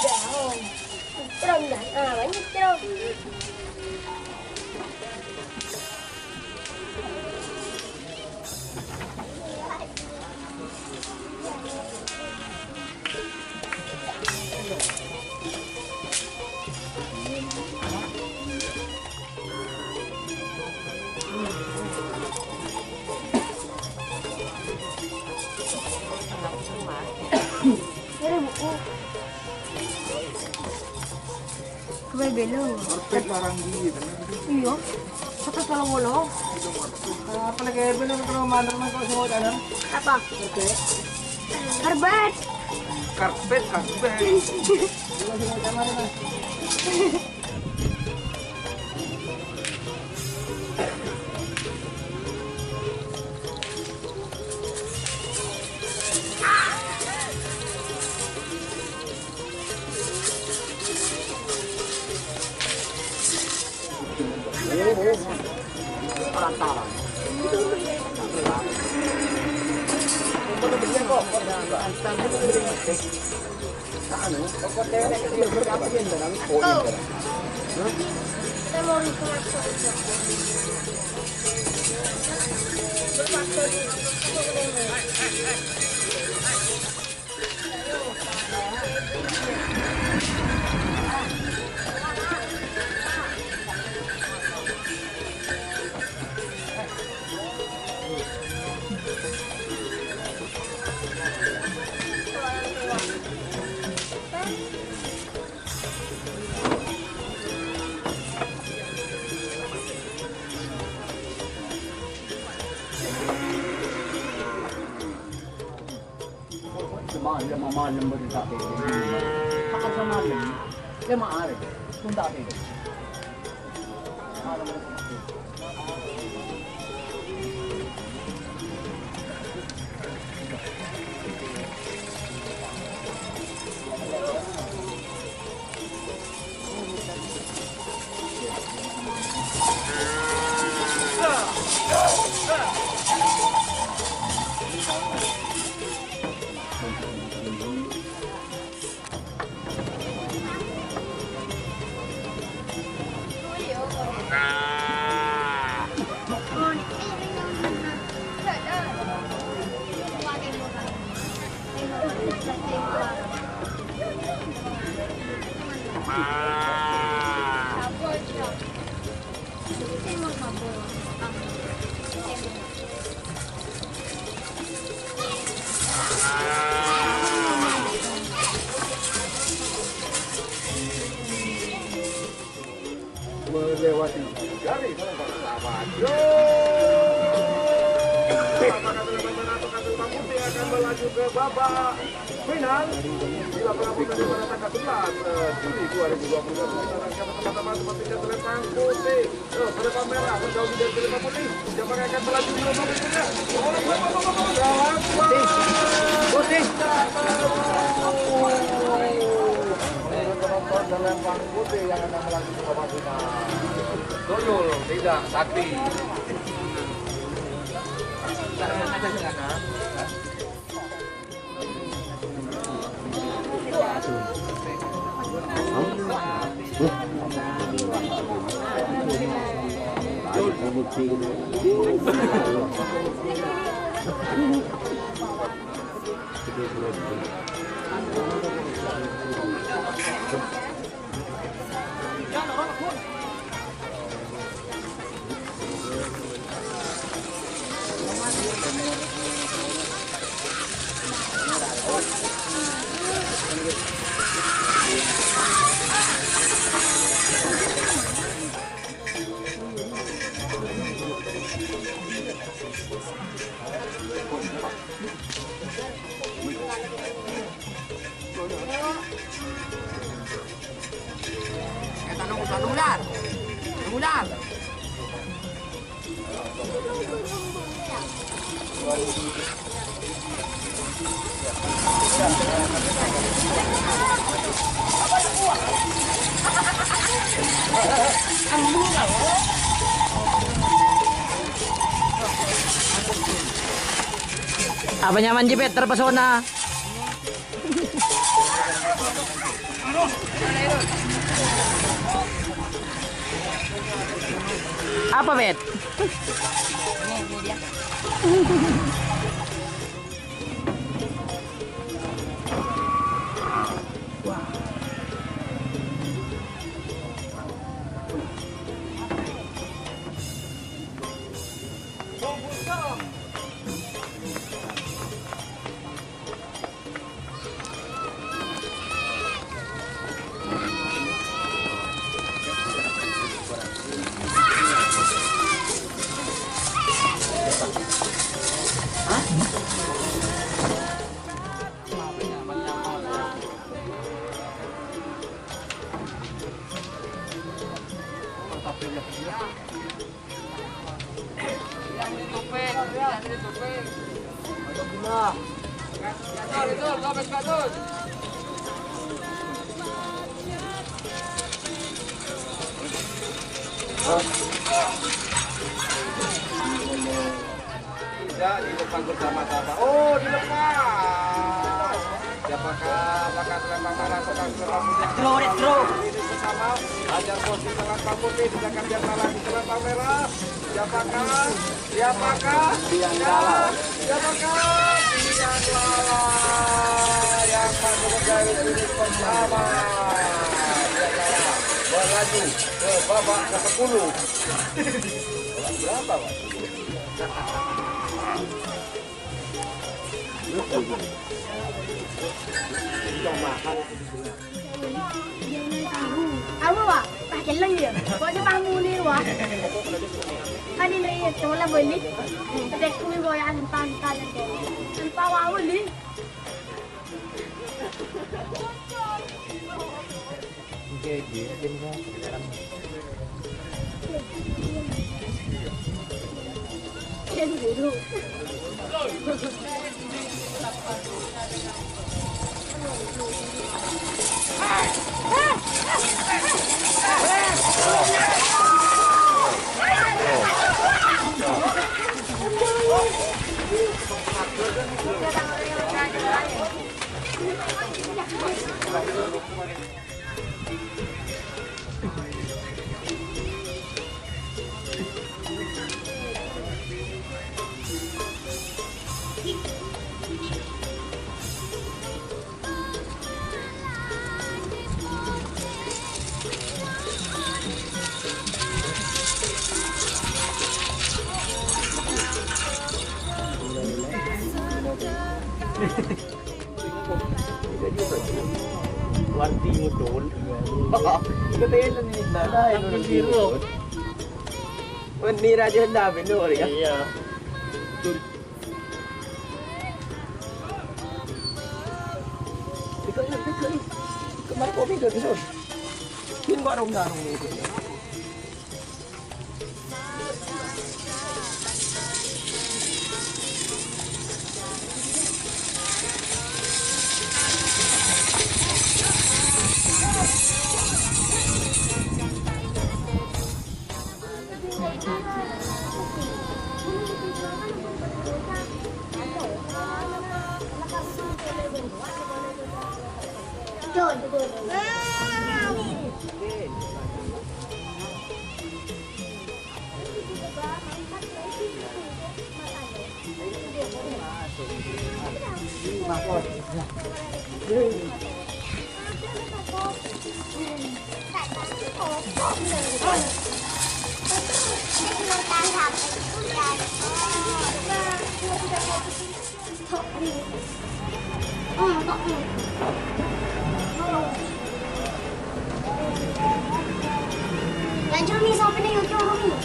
daun. Nyetrum dah. Ah, nyetrum. Belong. Perfect larang di. Iya. Satu kalau ngolo. Apalagi belum kalau mandar man kau semua ada. Apa? Perfect. Karbat. Karpet. Semua kamar mana? Perantaran. Saya mau nikmat Dia malam berita itu. Hak sama malam. Dia maaf. Tunda itu. Melewati dari akan melaju ke babak final di lapangan pertandingan pada tanggal 11 Juli 2020. Teman-teman seperti terlepas putih, terlepas merah, menjauh dari terlepas putih. Siapa yang akan melaju di babak berikutnya? Putih. Penonton terlepas putih yang akan melaju ke babak final. Tuyul, tidak, sakti. Apa nyaman jepet terpesona? Apa, Bet? Tidak dilepas bersama-sama. Oh, dilepas. Siapakah bakal lempar mana sedang serambutnya? Ini bersama ajar posisi selempang putih sedangkan yang salah di selempang merah. Siapakah? Siapakah? Siapakah? Yang Lala yang masuk ke garis finish pertama. Melaju ke babak ke-10. Berapa, Pak? Kamu Pak, pakai lagi ya? Kok dia bangun ni Pak? Kan ini cuma lah beli. Tek kui boy anpan kan. Anpa wow beli. Jadi dulu. Warti mutul. Ketiin lang ni Nana. Ang biro. Ni radyo ang dami no, Riga. Iya. Ikaw. Kemana kau pindah tu? Pin kau darung ni. Lanjut nih sampai nih yuk orang nih.